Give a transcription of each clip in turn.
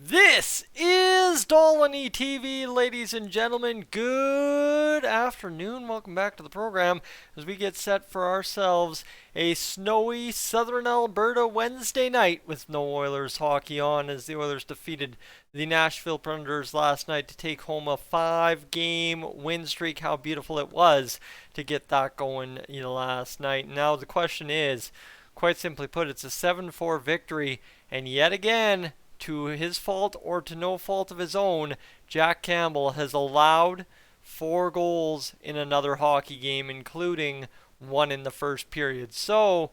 This is Dolynny TV, ladies and gentlemen. Good afternoon. Welcome back to the program as we get set for ourselves a snowy southern Alberta Wednesday night with no Oilers hockey on as the Oilers defeated the Nashville Predators last night to take home a 5-game win streak. How beautiful it was to get that going last night. Now the question is, quite simply put, it's a 7-4 victory, and yet again, to his fault or to no fault of his own, Jack Campbell has allowed 4 goals in another hockey game, including one in the first period. So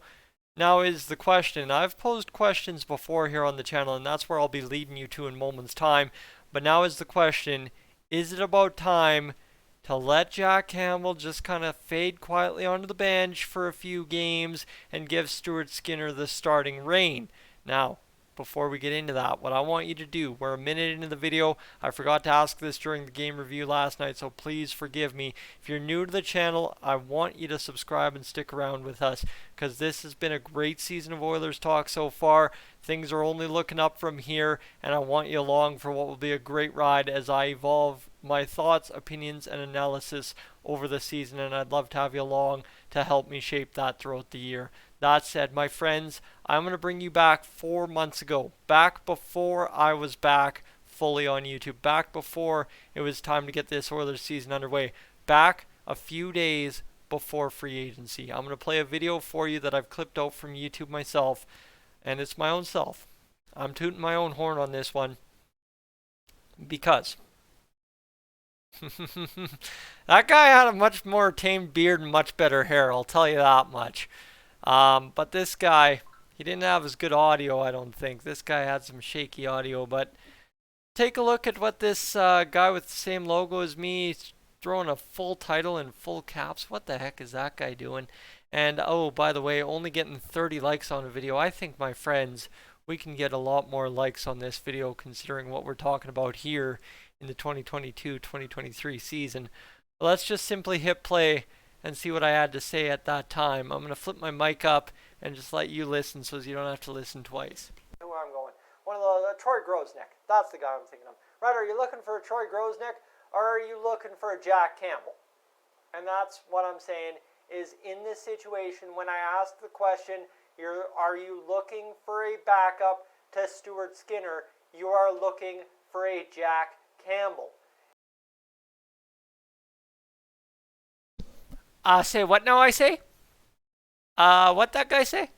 now is the question. I've posed questions before here on the channel, and that's where I'll be leading you to in moments time. But now is the question, is it about time to let Jack Campbell just kind of fade quietly onto the bench for a few games and give Stuart Skinner the starting reign? Now, before we get into that, what I want you to do, we're a minute into the video. I forgot to ask this during the game review last night, so please forgive me. If you're new to the channel, I want you to subscribe and stick around with us because this has been a great season of Oilers Talk so far. Things are only looking up from here, and I want you along for what will be a great ride as I evolve my thoughts, opinions, and analysis over the season, and I'd love to have you along to help me shape that throughout the year. That said, my friends, I'm going to bring you back 4 months ago, back before I was back fully on YouTube, back before it was time to get this Oilers season underway, back a few days before free agency. I'm going to play a video for you that I've clipped out from YouTube myself, and it's my own self. I'm tooting my own horn on this one because that guy had a much more tamed beard and much better hair, I'll tell you that much. But this guy, he didn't have as good audio, I don't think. This guy had some shaky audio, but take a look at what this guy with the same logo as me, throwing a full title in full caps. What the heck is that guy doing? And oh, by the way, only getting 30 likes on a video. I think, my friends, we can get a lot more likes on this video considering what we're talking about here in the 2022-2023 season. Let's just simply hit play and see what I had to say at that time. I'm going to flip my mic up and just let you listen so you don't have to listen twice. Where I'm going. One of the Troy Grosnick. That's the guy I'm thinking of. Right, are you looking for a Troy Grosnick or are you looking for a Jack Campbell? And that's what I'm saying is in this situation when I ask the question, are you looking for a backup to Stuart Skinner? You are looking for a Jack Campbell. Say what now I say? What that guy say?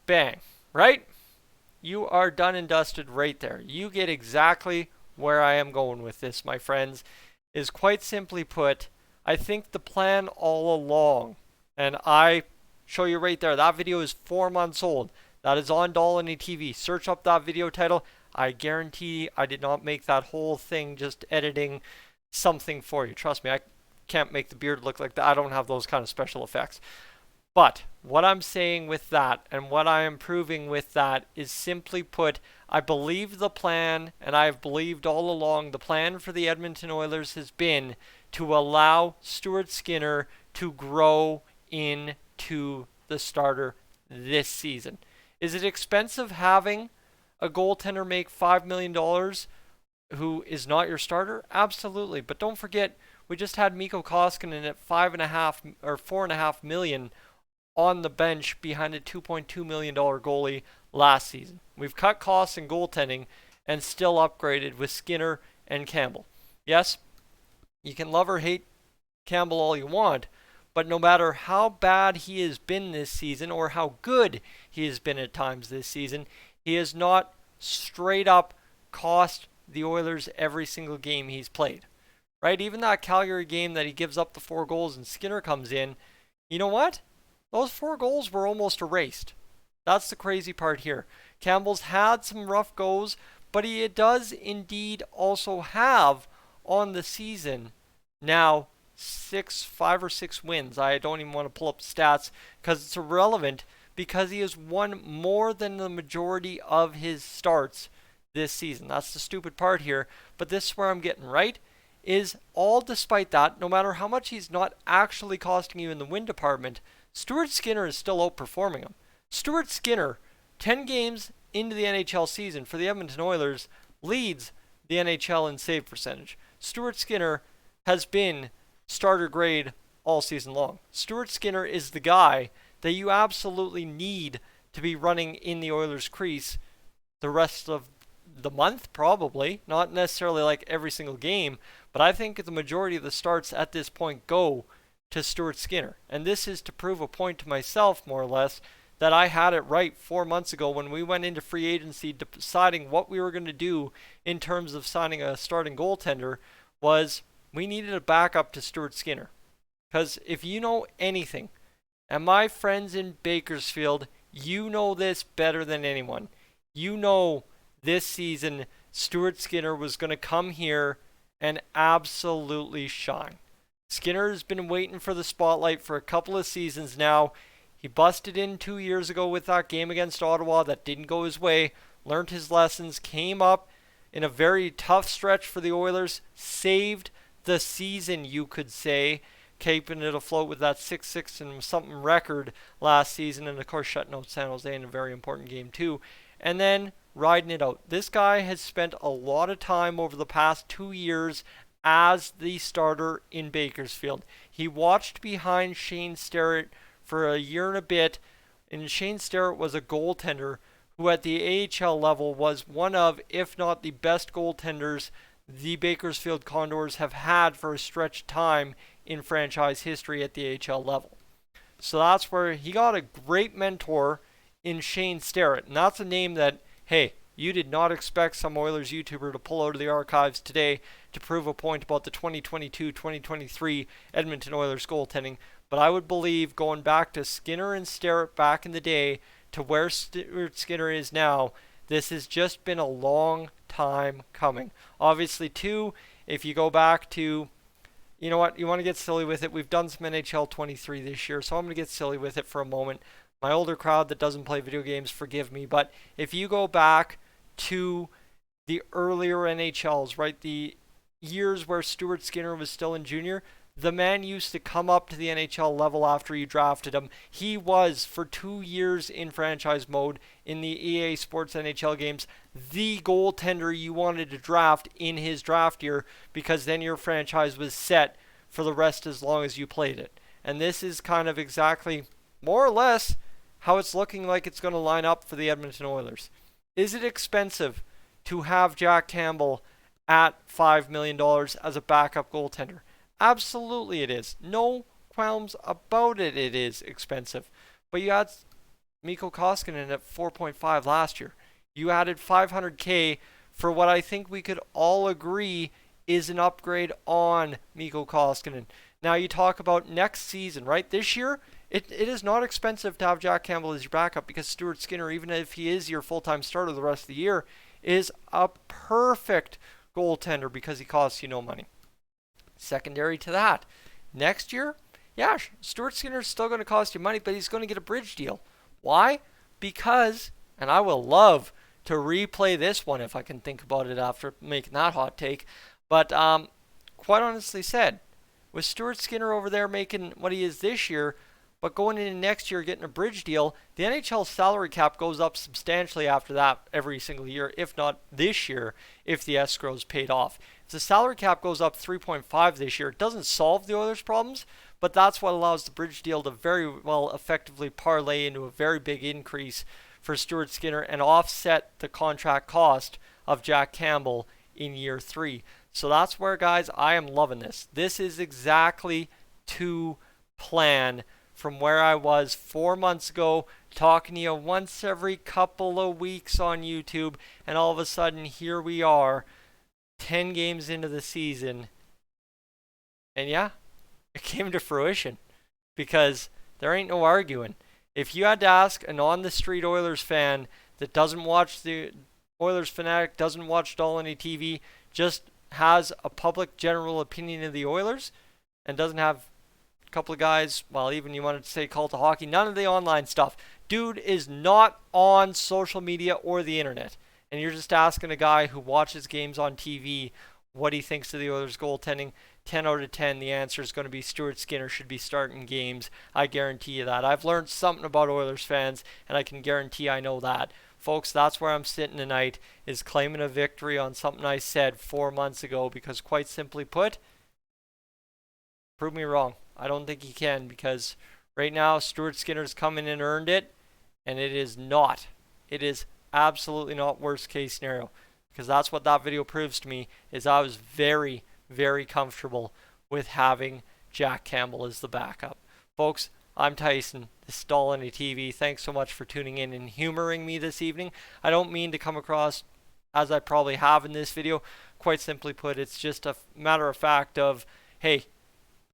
Bang. Right? You are done and dusted right there. You get exactly where I am going with this, my friends. Is quite simply put, I think the plan all along, and I show you right there, that video is 4 months old. That is on Dolynny TV. Search up that video title. I guarantee I did not make that whole thing just editing something for you. Trust me, I can't make the beard look like that. I don't have those kind of special effects. But what I'm saying with that and what I am proving with that is simply put, I believe the plan, and I've believed all along, the plan for the Edmonton Oilers has been to allow Stuart Skinner to grow into the starter this season. Is it expensive having a goaltender make $5 million who is not your starter? Absolutely. But don't forget, we just had Mikko Koskinen at $4.5 million on the bench behind a $2.2 million goalie last season. We've cut costs in goaltending and still upgraded with Skinner and Campbell. Yes, you can love or hate Campbell all you want, but no matter how bad he has been this season or how good he has been at times this season, he has not straight up cost the Oilers every single game he's played. Right? Even that Calgary game that he gives up the 4 goals and Skinner comes in, you know what? Those 4 goals were almost erased. That's the crazy part here. Campbell's had some rough goes, but he does indeed also have on the season now 5 or 6 wins. I don't even want to pull up stats because it's irrelevant because he has won more than the majority of his starts this season. That's the stupid part here, but this is where I'm getting right. Is all despite that, no matter how much he's not actually costing you in the win department, Stuart Skinner is still outperforming him. Stuart Skinner 10 games into the NHL season for the Edmonton Oilers, leads the NHL in save percentage. Stuart Skinner has been starter grade all season long. Stuart Skinner is the guy that you absolutely need to be running in the Oilers crease the rest of the month, probably. Not necessarily like every single game, but I think the majority of the starts at this point go to Stuart Skinner. And this is to prove a point to myself, more or less, that I had it right 4 months ago when we went into free agency deciding what we were going to do in terms of signing a starting goaltender. Was we needed a backup to Stuart Skinner. Because if you know anything, and my friends in Bakersfield, you know this better than anyone. You know this season Stuart Skinner was going to come here and absolutely shine. Skinner has been waiting for the spotlight for a couple of seasons now. He busted in 2 years ago with that game against Ottawa that didn't go his way, learned his lessons, came up in a very tough stretch for the Oilers, saved the season, you could say, keeping it afloat with that 6-6 and something record last season, and of course shutting out San Jose in a very important game too, and then riding it out. This guy has spent a lot of time over the past 2 years as the starter in Bakersfield. He watched behind Shane Sterrett for a year and a bit, and Shane Sterrett was a goaltender who at the AHL level was one of, if not the best goaltenders the Bakersfield Condors have had for a stretch of time in franchise history at the AHL level. So that's where he got a great mentor in Shane Sterrett. And that's a name that, hey, you did not expect some Oilers YouTuber to pull out of the archives today to prove a point about the 2022-2023 Edmonton Oilers goaltending. But I would believe, going back to Skinner and Sterrett back in the day to where Stuart Skinner is now, this has just been a long time coming. Obviously, too, if you go back to, you know what, you want to get silly with it. We've done some NHL 23 this year, so I'm going to get silly with it for a moment. My older crowd that doesn't play video games, forgive me, but if you go back to the earlier NHLs, right, the years where Stuart Skinner was still in junior, the man used to come up to the NHL level after you drafted him. He was, for 2 years in franchise mode in the EA Sports NHL games, the goaltender you wanted to draft in his draft year, because then your franchise was set for the rest as long as you played it. And this is kind of exactly, more or less, how it's looking like it's going to line up for the Edmonton Oilers. Is it expensive to have Jack Campbell at $5 million as a backup goaltender? Absolutely it is. No qualms about it. It is expensive. But you had Mikko Koskinen at 4.5 last year. You added $500K for what I think we could all agree is an upgrade on Mikko Koskinen. Now you talk about next season, right? This year, it is not expensive to have Jack Campbell as your backup, because Stuart Skinner, even if he is your full-time starter the rest of the year, is a perfect goaltender because he costs you no money. Secondary to that, next year, yeah, Stuart Skinner is still going to cost you money, but he's going to get a bridge deal. Why? Because, and I will love to replay this one if I can think about it after making that hot take, but quite honestly said, with Stuart Skinner over there making what he is this year, but going into next year getting a bridge deal, the NHL salary cap goes up substantially after that every single year, if not this year, if the escrow is paid off. If the salary cap goes up 3.5 this year, it doesn't solve the Oilers' problems, but that's what allows the bridge deal to very well effectively parlay into a very big increase for Stuart Skinner and offset the contract cost of Jack Campbell in year 3. So that's where, guys, I am loving this. This is exactly to plan from where I was 4 months ago, talking to you once every couple of weeks on YouTube, and all of a sudden here we are 10 games into the season, and yeah, it came to fruition, because there ain't no arguing. If you had to ask an on-the-street Oilers fan that doesn't watch the Oilers Fanatic, doesn't watch Dolynny TV, just has a public general opinion of the Oilers, and doesn't have a couple of guys, well, even you wanted to say cult to hockey, none of the online stuff. Dude is not on social media or the internet. And you're just asking a guy who watches games on TV what he thinks of the Oilers goaltending. 10 out of 10, the answer is going to be Stuart Skinner should be starting games. I guarantee you that. I've learned something about Oilers fans, and I can guarantee I know that. Folks, that's where I'm sitting tonight, is claiming a victory on something I said 4 months ago, because quite simply put, prove me wrong. I don't think he can, because right now Stuart Skinner's come in and earned it, and it is not. It is absolutely not worst case scenario, because that's what that video proves to me, is I was very, very comfortable with having Jack Campbell as the backup. Folks, I'm Tyson. This is Dolynny TV. Thanks so much for tuning in and humoring me this evening. I don't mean to come across as I probably have in this video. Quite simply put, it's just a matter of fact of, hey,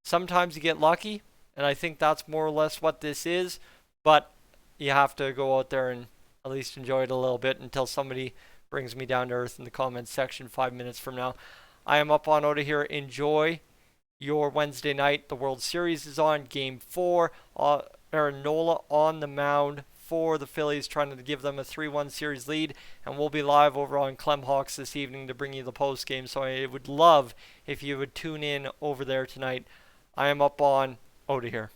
sometimes you get lucky, and I think that's more or less what this is, but you have to go out there and at least enjoy it a little bit until somebody brings me down to earth in the comments section 5 minutes from now. I am up on out of here. Enjoy your Wednesday night. The World Series is on. Game 4. Aaron Nola on the mound for the Phillies, trying to give them a 3-1 series lead. And we'll be live over on Clem Hawks this evening to bring you the post game. So I would love if you would tune in over there tonight. I am up on out of here.